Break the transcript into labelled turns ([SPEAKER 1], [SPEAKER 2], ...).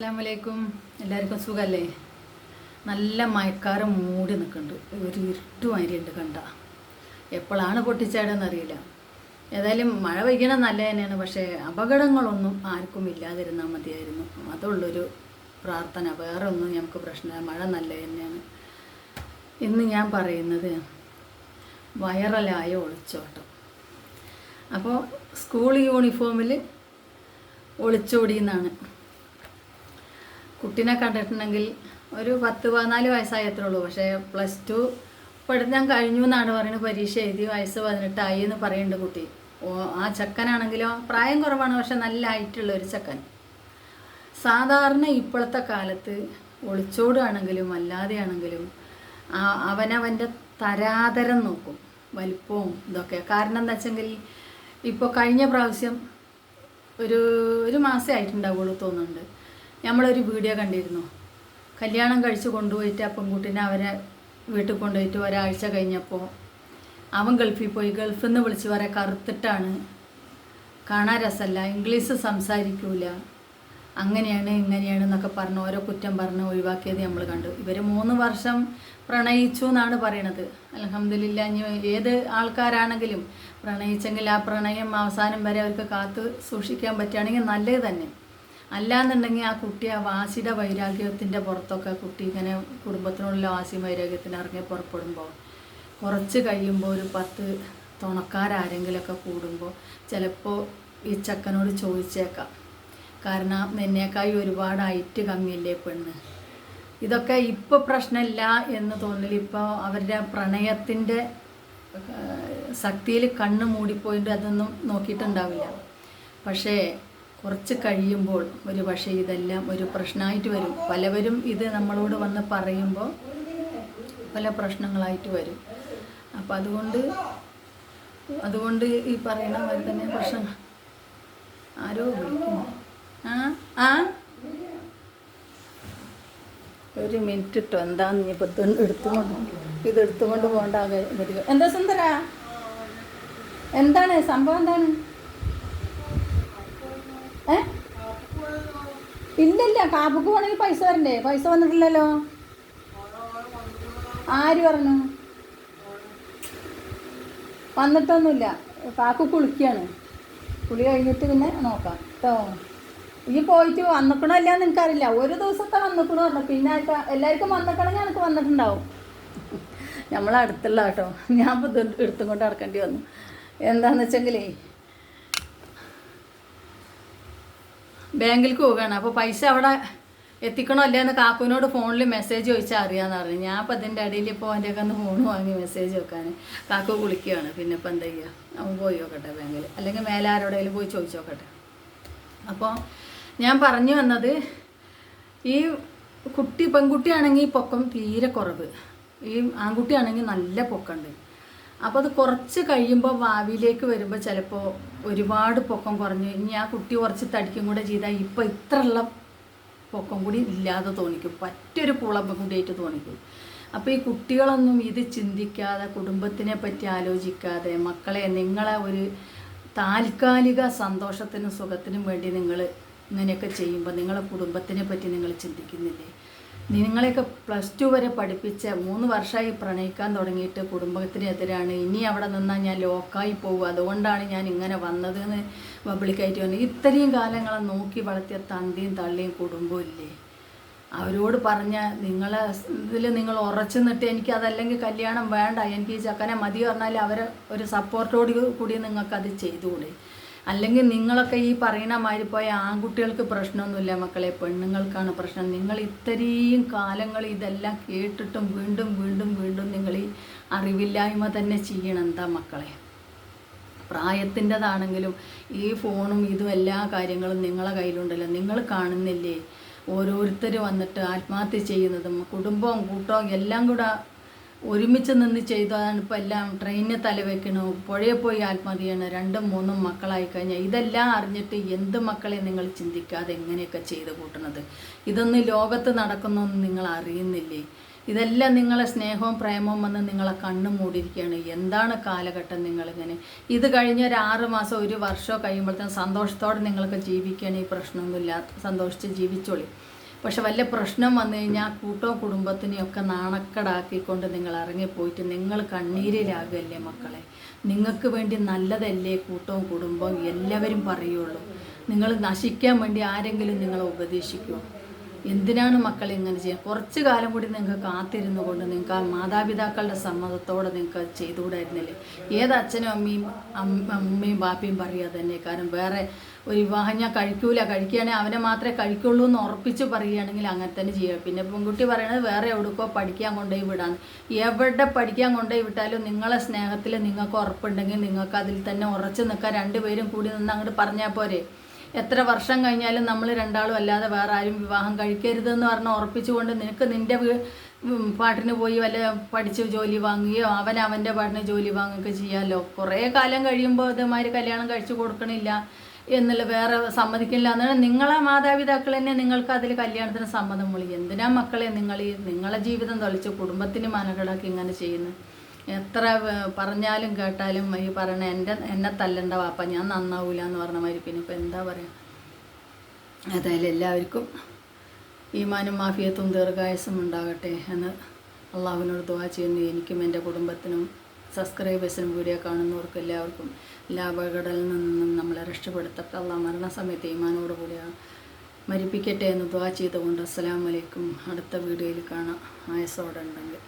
[SPEAKER 1] അസ്സലാമലൈക്കും. എല്ലാവർക്കും സുഖമല്ലേ? നല്ല മഴക്കാരം മൂടി നിൽക്കുന്നുണ്ട്. ഒരു ഇരുട്ടുമാരിയുണ്ട് കണ്ട. എപ്പോഴാണ് പൊട്ടിച്ചാടെന്നറിയില്ല. ഏതായാലും മഴ പെയ്യണം നല്ല തന്നെയാണ്. പക്ഷേ അപകടങ്ങളൊന്നും ആർക്കും ഇല്ലാതിരുന്നാൽ മതിയായിരുന്നു. അതുള്ളൊരു പ്രാർത്ഥന. വേറെ ഒന്നും നമുക്ക് പ്രശ്നമില്ല. മഴ നല്ല തന്നെയാണ്. ഇന്ന് ഞാൻ പറയുന്നത് വൈറലായ ഒളിച്ചോട്ടം. അപ്പോൾ സ്കൂൾ യൂണിഫോമിൽ ഒളിച്ചോടിയെന്നാണ്. കുട്ടീനെ കണ്ടിട്ടുണ്ടെങ്കിൽ ഒരു 10-14 വയസ്സായത്രേ ഉള്ളൂ. പക്ഷേ +2 പഠിത്തം കഴിഞ്ഞു എന്നാണ് പറയുന്നത്. പരീക്ഷ എഴുതി വയസ്സ് 18 ആയി എന്ന് പറയുന്നുണ്ട് കുട്ടി. ആ ചെക്കനാണെങ്കിലോ പ്രായം കുറവാണ്, പക്ഷെ നല്ല ഹൈറ്റുള്ള ഒരു ചെക്കൻ. സാധാരണ ഇപ്പോഴത്തെ കാലത്ത് ഒളിച്ചോടുകയാണെങ്കിലും അല്ലാതെയാണെങ്കിലും അവനവൻ്റെ തരാതരം നോക്കും, വലിപ്പവും ഇതൊക്കെ. കാരണം എന്താ വെച്ചെങ്കിൽ ഇപ്പോൾ കഴിഞ്ഞ പ്രാവശ്യം ഒരു മാസമേ ആയിട്ടുണ്ടാവുള്ളൂ തോന്നുന്നുണ്ട്, നമ്മളൊരു വീഡിയോ കണ്ടിരുന്നു. കല്യാണം കഴിച്ച് കൊണ്ടുപോയിട്ട് ആ പെൺകുട്ടീനെ അവരെ വീട്ടിൽ കൊണ്ടുപോയിട്ട് ഒരാഴ്ച കഴിഞ്ഞപ്പോൾ അവൻ ഗൾഫിൽ പോയി. ഗൾഫിൽ നിന്ന് വിളിച്ച് പറയാം കറുത്തിട്ടാണ്, കാണാൻ രസമല്ല, ഇംഗ്ലീഷ് സംസാരിക്കൂല, അങ്ങനെയാണ് ഇങ്ങനെയാണ് എന്നൊക്കെ പറഞ്ഞ് ഓരോ കുറ്റം പറഞ്ഞ് ഒഴിവാക്കിയത് നമ്മൾ കണ്ടു. ഇവർ 3 വർഷം പ്രണയിച്ചു എന്നാണ് പറയണത്. അൽഹംദുലില്ലാ. ഇനി ഏത് ആൾക്കാരാണെങ്കിലും പ്രണയിച്ചെങ്കിൽ ആ പ്രണയം അവസാനം വരെ അവർക്ക് കാത്ത് സൂക്ഷിക്കാൻ പറ്റുകയാണെങ്കിൽ നല്ലത് തന്നെ. അല്ലാന്നുണ്ടെങ്കിൽ ആ കുട്ടി ആ വാശിയുടെ വൈരാഗ്യത്തിൻ്റെ പുറത്തൊക്കെ കുട്ടി ഇങ്ങനെ കുടുംബത്തിനുള്ള വാശി വൈരാഗ്യത്തിന് ഇറങ്ങി പുറപ്പെടുമ്പോൾ കുറച്ച് കഴിയുമ്പോൾ ഒരു 10 തുണക്കാരാരെങ്കിലുമൊക്കെ കൂടുമ്പോൾ ചിലപ്പോൾ ഈ ചക്കനോട് ചോദിച്ചേക്കാം, കാരണം നിന്നേക്കായി ഒരുപാട് ഹൈറ്റ് കമ്മിയല്ലേ പെണ്ണ്. ഇതൊക്കെ ഇപ്പോൾ പ്രശ്നമില്ല എന്ന് തോന്നില്ല. ഇപ്പോൾ അവരുടെ പ്രണയത്തിൻ്റെ ശക്തിയിൽ കണ്ണ് മൂടിപ്പോയിട്ട് അതൊന്നും നോക്കിയിട്ടുണ്ടാവില്ല. പക്ഷേ കുറച്ച് കഴിയുമ്പോൾ ഒരു പക്ഷേ ഇതെല്ലാം ഒരു പ്രശ്നമായിട്ട് വരും. പലവരും ഇത് നമ്മളോട് വന്ന് പറയുമ്പോൾ പല പ്രശ്നങ്ങളായിട്ട് വരും. അപ്പം അതുകൊണ്ട് ഈ പറയുന്ന പോലെ തന്നെ പ്രശ്നം. ആരോ വിളിക്കുന്നു. ഒരു മിനിറ്റ് ഇട്ടോ, എന്താന്ന് ഇനിയിപ്പോൾ എടുത്തുകൊണ്ട് പോകേണ്ട വരിക. എന്താ സുന്ദര, എന്താണ് സംഭവം? എന്താണ്? ഇല്ലല്ല, കാപ്പുക്ക് പോകണമെങ്കിൽ പൈസ തരണ്ടേ? പൈസ വന്നിട്ടില്ലല്ലോ. ആര് പറഞ്ഞു? വന്നിട്ടൊന്നുമില്ല. കാക്കു കുളിക്കുകയാണ്. കുളി കഴിഞ്ഞിട്ട് പിന്നെ നോക്കാം കേട്ടോ. ഈ പോയിട്ട് വന്നിക്കണോ അല്ലാന്ന് എനിക്കറിയില്ല. ഒരു ദിവസത്തെ വന്നിക്കണോ പറഞ്ഞു. പിന്നെ എല്ലാവർക്കും വന്നിക്കണമെങ്കിൽ എനിക്ക് വന്നിട്ടുണ്ടാവും. നമ്മളടുത്തുള്ള കേട്ടോ. ഞാൻ ഇപ്പോൾ എടുത്തും കൊണ്ട് നടക്കേണ്ടി വന്നു. എന്താണെന്ന് വെച്ചെങ്കിലേ ബാങ്കിലേക്ക് പോവുകയാണ്. അപ്പോൾ പൈസ അവിടെ എത്തിക്കണോ അല്ലേ എന്ന് കാക്കുവിനോട് ഫോണിൽ മെസ്സേജ് ചോദിച്ചാൽ അറിയാമെന്ന് പറഞ്ഞു. ഞാൻ അപ്പോൾ അതിൻ്റെ ഇടയിൽ ഇപ്പോൾ അവൻ്റെയൊക്കെ ഒന്ന് ഫോൺ വാങ്ങി മെസ്സേജ് വെക്കാൻ. കാക്കു കുളിക്കുകയാണ്. പിന്നെ ഇപ്പം എന്താ ചെയ്യുക? അവൻ പോയി നോക്കട്ടെ ബാങ്കിൽ, അല്ലെങ്കിൽ മേലെ ആരോടെങ്കിലും പോയി ചോദിച്ചു നോക്കട്ടെ. അപ്പോൾ ഞാൻ പറഞ്ഞു വന്നത്, ഈ പെൺകുട്ടിയാണെങ്കിൽ പൊക്കം തീരെ കുറവ്, ഈ ആൺകുട്ടിയാണെങ്കിൽ നല്ല പൊക്കമുണ്ട്. അപ്പോൾ അത് കുറച്ച് കഴിയുമ്പോൾ ഭാവിയിലേക്ക് വരുമ്പോൾ ചിലപ്പോൾ ഒരുപാട് പൊക്കം കുറഞ്ഞു. ഇനി ആ കുട്ടി കുറച്ച് തടിക്കും കൂടെ ചെയ്താൽ ഇപ്പോൾ ഇത്രയുള്ള പൊക്കം കൂടി ഇല്ലാതെ തോന്നിക്കും, പറ്റൊരു കൂടിയായിട്ട് തോന്നിക്കും. അപ്പോൾ ഈ കുട്ടികളൊന്നും ഇത് ചിന്തിക്കാതെ, കുടുംബത്തിനെ പറ്റി ആലോചിക്കാതെ, മക്കളെ നിങ്ങളെ ഒരു താൽക്കാലിക സന്തോഷത്തിനും സുഖത്തിനും വേണ്ടി നിങ്ങൾ ഇങ്ങനെയൊക്കെ ചെയ്യുമ്പോൾ നിങ്ങളെ കുടുംബത്തിനെ പറ്റി നിങ്ങൾ ചിന്തിക്കുന്നില്ലേ? നിങ്ങളെയൊക്കെ +2 വരെ പഠിപ്പിച്ച 3 വർഷമായി പ്രണയിക്കാൻ തുടങ്ങിയിട്ട് കുടുംബത്തിനെതിരാണ്. ഇനി അവിടെ നിന്നാൽ ഞാൻ ലോക്കായി പോകും, അതുകൊണ്ടാണ് ഞാൻ ഇങ്ങനെ വന്നതെന്ന് പബ്ലിക്കായിട്ട് വന്നു. ഇത്രയും കാലങ്ങളെ നോക്കി വളർത്തിയ തന്തിയും തള്ളിയും കുടുംബവും ഇല്ലേ? അവരോട് പറഞ്ഞ നിങ്ങളെ ഇതിൽ നിങ്ങൾ ഉറച്ചു നിന്നിട്ട് എനിക്ക് അതല്ലെങ്കിൽ കല്യാണം വേണ്ട, എനിക്ക് ഈ ചക്കനെ മതി പറഞ്ഞാൽ അവരെ ഒരു സപ്പോർട്ടോട് കൂടി നിങ്ങൾക്കത് ചെയ്തുകൂടെ? അല്ലെങ്കിൽ നിങ്ങളൊക്കെ ഈ പറയുന്ന മാതിരി പോയ ആൺകുട്ടികൾക്ക് പ്രശ്നമൊന്നുമില്ല മക്കളെ, പെണ്ണുങ്ങൾക്കാണ് പ്രശ്നം. നിങ്ങൾ ഇത്രയും കാലങ്ങൾ ഇതെല്ലാം കേട്ടിട്ടും വീണ്ടും വീണ്ടും വീണ്ടും നിങ്ങൾ ഈ അറിവില്ലായ്മ തന്നെ ചെയ്യണം. എന്താ മക്കളെ, പ്രായത്തിൻ്റെതാണെങ്കിലും ഈ ഫോണും ഇതും എല്ലാ കാര്യങ്ങളും നിങ്ങളെ കയ്യിലുണ്ടല്ലോ. നിങ്ങൾ കാണുന്നില്ലേ ഓരോരുത്തർ വന്നിട്ട് ആത്മഹത്യ ചെയ്യുന്നതും? കുടുംബവും കൂട്ടവും എല്ലാം കൂടെ ഒരുമിച്ച് നിന്ന് ചെയ്തതാണ് ഇപ്പോൾ എല്ലാം. ട്രെയിനിന് തലവെക്കണു, പുഴയെ പോയി ആത്മഹത്യ ചെയ്യണം, 2-3 മക്കളായി കഴിഞ്ഞാൽ. ഇതെല്ലാം അറിഞ്ഞിട്ട് എന്ത് മക്കളെ നിങ്ങൾ ചിന്തിക്കാതെ എങ്ങനെയൊക്കെ ചെയ്ത് കൂട്ടണത്? ഇതൊന്നും ലോകത്ത് നടക്കുന്നൊന്നും നിങ്ങൾ അറിയുന്നില്ലേ? ഇതെല്ലാം നിങ്ങളെ സ്നേഹവും പ്രേമവും വന്ന് നിങ്ങളെ കണ്ണു മൂടിയിരിക്കുകയാണ്. എന്താണ് കാലഘട്ടം നിങ്ങളിങ്ങനെ? ഇത് കഴിഞ്ഞ ഒരു 6 മാസം 1 വർഷമോ കഴിയുമ്പോഴത്തേക്കും സന്തോഷത്തോടെ നിങ്ങൾക്ക് ജീവിക്കുകയാണ്. ഈ പ്രശ്നമൊന്നുമില്ല, സന്തോഷിച്ച് ജീവിച്ചോളി. പക്ഷെ വല്ല പ്രശ്നം വന്നു കഴിഞ്ഞാൽ കൂട്ടവും കുടുംബത്തിനെയൊക്കെ നാണക്കടാക്കിക്കൊണ്ട് നിങ്ങൾ ഇറങ്ങിപ്പോയിട്ട് നിങ്ങൾ കണ്ണീരിലാകല്ലേ മക്കളെ? നിങ്ങൾക്ക് വേണ്ടി നല്ലതല്ലേ കൂട്ടവും കുടുംബവും എല്ലാവരും പറയുള്ളൂ. നിങ്ങൾ നശിക്കാൻ വേണ്ടി ആരെങ്കിലും നിങ്ങളെ ഉപദേശിക്കുമോ? എന്തിനാണ് മക്കളെ ഇങ്ങനെ ചെയ്യുക? കുറച്ച് കാലം കൂടി നിങ്ങൾക്ക് കാത്തിരുന്നു കൊണ്ട് നിങ്ങൾക്ക് ആ മാതാപിതാക്കളുടെ സമ്മതത്തോടെ നിങ്ങൾക്ക് അത് ചെയ്തുകൂടായിരുന്നില്ലേ? ഏത് അച്ഛനും അമ്മയും ബാപ്പയും പറയുക തന്നെ. കാരണം വേറെ ഒരു വിവാഹം ഞാൻ കഴിക്കുകയാണെങ്കിൽ അവനെ മാത്രമേ കഴിക്കുള്ളൂ എന്ന് ഉറപ്പിച്ച് പറയുകയാണെങ്കിൽ അങ്ങനെ തന്നെ ചെയ്യുക. പിന്നെ പെൺകുട്ടി പറയണത് വേറെ എവിടെക്കോ പഠിക്കാൻ കൊണ്ടുപോയി വിടാന്ന്. എവിടെ പഠിക്കാൻ കൊണ്ടുപോയി വിട്ടാലും നിങ്ങളെ സ്നേഹത്തിൽ നിങ്ങൾക്ക് ഉറപ്പുണ്ടെങ്കിൽ നിങ്ങൾക്ക് അതിൽ തന്നെ ഉറച്ചു നിൽക്കാൻ 2 പേരും കൂടി നിന്ന് അങ്ങോട്ട് പറഞ്ഞാൽ പോരെ? എത്ര വർഷം കഴിഞ്ഞാലും നമ്മൾ രണ്ടാളും അല്ലാതെ വേറെ ആരും വിവാഹം കഴിക്കരുതെന്ന് പറഞ്ഞ് ഉറപ്പിച്ചുകൊണ്ട് നിനക്ക് നിൻ്റെ പാട്ടിന് പോയി വല്ല പഠിച്ച് ജോലി വാങ്ങുകയോ അവൻ്റെ പാട്ടിന് ജോലി വാങ്ങുകയൊക്കെ ചെയ്യാമല്ലോ. കുറേ കാലം കഴിയുമ്പോൾ ഇതേമാതിരി കല്യാണം കഴിച്ചു കൊടുക്കണില്ല എന്നുള്ള വേറെ സമ്മതിക്കില്ല എന്നാണ് നിങ്ങളെ മാതാപിതാക്കൾ തന്നെ നിങ്ങൾക്ക് അതിൽ കല്യാണത്തിന് സമ്മതം വിളി. എന്തിനാ മക്കളെ നിങ്ങളെ ജീവിതം തൊളിച്ച് കുടുംബത്തിന് മനകടാക്കി ഇങ്ങനെ ചെയ്യുന്നത്? എത്ര പറഞ്ഞാലും കേട്ടാലും ഈ പറയണ എന്നെ തല്ലണ്ട വാപ്പ, ഞാൻ നന്നാവൂല എന്ന് പറഞ്ഞ മാതിരി. പിന്നെ ഇപ്പം എന്താ പറയുക? ഏതായാലും എല്ലാവർക്കും ഈമാനും മാഫിയത്തും ദീർഘായുസ്സും ഉണ്ടാകട്ടെ എന്ന് അള്ളാഹുവിനോട് ദുആ ചെയ്യുന്നു. എനിക്കും എൻ്റെ കുടുംബത്തിനും സബ്സ്ക്രൈബേഴ്സിനും വീഡിയോ കാണുന്നവർക്കും എല്ലാവർക്കും എല്ലാ അപകടങ്ങളിൽ നിന്നും നമ്മളെ രക്ഷപ്പെടുത്തട്ടെ. അള്ളാഹ് മരണസമയത്ത് ഈമാനോട് കൂടി മരിപ്പിക്കട്ടെ എന്ന് ദുആ ചെയ്തുകൊണ്ട് അസ്സലാമു അലൈക്കും. അടുത്ത വീഡിയോയിൽ കാണാം ആയസോടെ ഉണ്ടെങ്കിൽ.